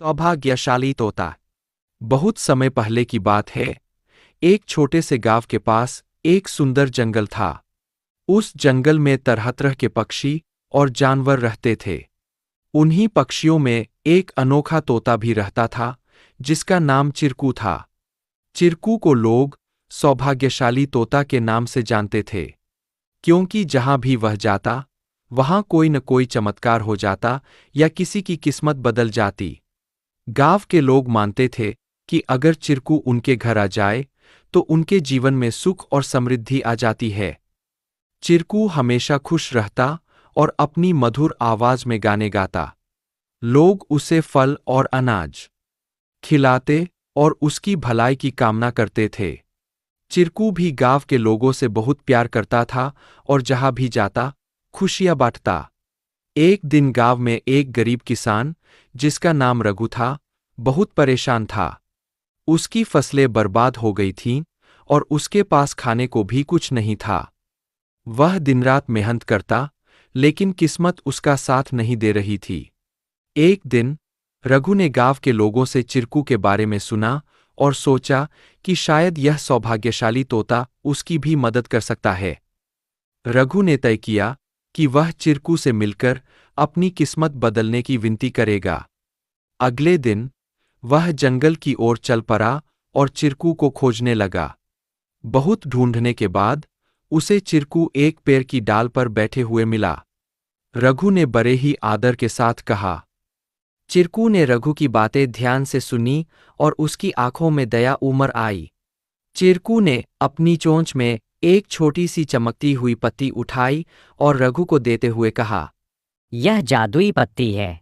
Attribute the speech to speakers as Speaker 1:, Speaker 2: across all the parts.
Speaker 1: सौभाग्यशाली तोता। बहुत समय पहले की बात है। एक छोटे से गांव के पास एक सुंदर जंगल था। उस जंगल में तरह तरह के पक्षी और जानवर रहते थे। उन्हीं पक्षियों में एक अनोखा तोता भी रहता था, जिसका नाम चिरकू था। चिरकू को लोग सौभाग्यशाली तोता के नाम से जानते थे, क्योंकि जहां भी वह जाता, वहां कोई न कोई चमत्कार हो जाता या किसी की किस्मत बदल जाती। गांव के लोग मानते थे कि अगर चिरकू उनके घर आ जाए तो उनके जीवन में सुख और समृद्धि आ जाती है। चिरकू हमेशा खुश रहता और अपनी मधुर आवाज में गाने गाता। लोग उसे फल और अनाज खिलाते और उसकी भलाई की कामना करते थे। चिरकू भी गांव के लोगों से बहुत प्यार करता था और जहां भी जाता, खुशियां बांटता। एक दिन गांव में एक गरीब किसान, जिसका नाम रघु था, बहुत परेशान था। उसकी फसलें बर्बाद हो गई थीं और उसके पास खाने को भी कुछ नहीं था। वह दिन रात मेहनत करता, लेकिन किस्मत उसका साथ नहीं दे रही थी। एक दिन रघु ने गांव के लोगों से चिरकू के बारे में सुना और सोचा कि शायद यह सौभाग्यशाली तोता उसकी भी मदद कर सकता है। रघु ने तय किया कि वह चिरकू से मिलकर अपनी किस्मत बदलने की विनती करेगा। अगले दिन वह जंगल की ओर चल पड़ा और चिरकू को खोजने लगा। बहुत ढूंढने के बाद उसे चिरकू एक पेड़ की डाल पर बैठे हुए मिला। रघु ने बड़े ही आदर के साथ कहा। चिरकू ने रघु की बातें ध्यान से सुनी और उसकी आंखों में दया उमड़ आई। चिरकू ने अपनी चोंच में एक छोटी सी चमकती हुई पत्ती उठाई और रघु को देते हुए कहा,
Speaker 2: यह जादुई पत्ती है।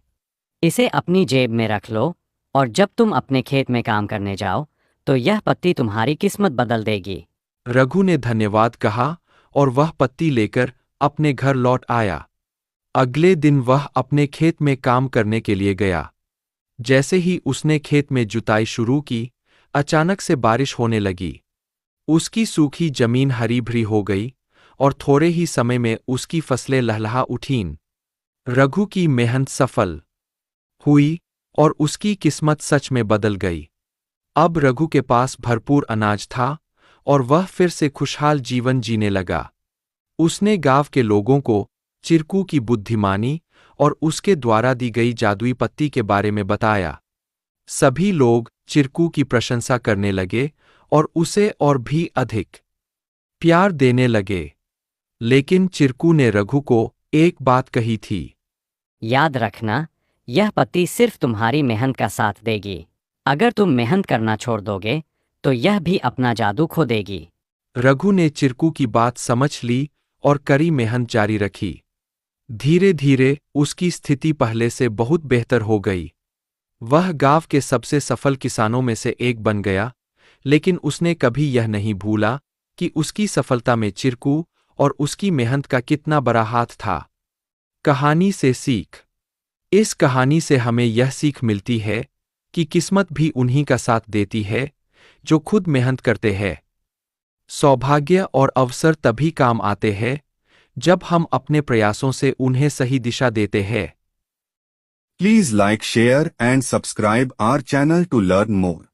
Speaker 2: इसे अपनी जेब में रख लो और जब तुम अपने खेत में काम करने जाओ तो यह पत्ती तुम्हारी किस्मत बदल देगी।
Speaker 1: रघु ने धन्यवाद कहा और वह पत्ती लेकर अपने घर लौट आया। अगले दिन वह अपने खेत में काम करने के लिए गया। जैसे ही उसने खेत में जुताई शुरू की, अचानक से बारिश होने लगी। उसकी सूखी जमीन हरी भरी हो गई और थोड़े ही समय में उसकी फसलें लहलहा उठीं। रघु की मेहनत सफल हुई और उसकी किस्मत सच में बदल गई। अब रघु के पास भरपूर अनाज था और वह फिर से खुशहाल जीवन जीने लगा। उसने गांव के लोगों को चिरकू की बुद्धिमानी और उसके द्वारा दी गई जादुई पत्ती के बारे में बताया। सभी लोग चिरकू की प्रशंसा करने लगे और उसे और भी अधिक प्यार देने लगे। लेकिन चिरकू ने रघु को एक बात कही थी।
Speaker 2: याद रखना, यह पत्ती सिर्फ तुम्हारी मेहनत का साथ देगी। अगर तुम मेहनत करना छोड़ दोगे तो यह भी अपना जादू खो देगी।
Speaker 1: रघु ने चिरकू की बात समझ ली और कड़ी मेहनत जारी रखी। धीरे धीरे उसकी स्थिति पहले से बहुत बेहतर हो गई। वह गांव के सबसे सफल किसानों में से एक बन गया, लेकिन उसने कभी यह नहीं भूला कि उसकी सफलता में चिरकू और उसकी मेहनत का कितना बड़ा हाथ था। कहानी से सीख। इस कहानी से हमें यह सीख मिलती है कि किस्मत भी उन्हीं का साथ देती है जो खुद मेहनत करते हैं। सौभाग्य और अवसर तभी काम आते हैं जब हम अपने प्रयासों से उन्हें सही दिशा देते हैं।
Speaker 3: Please like, share and subscribe our channel to learn more.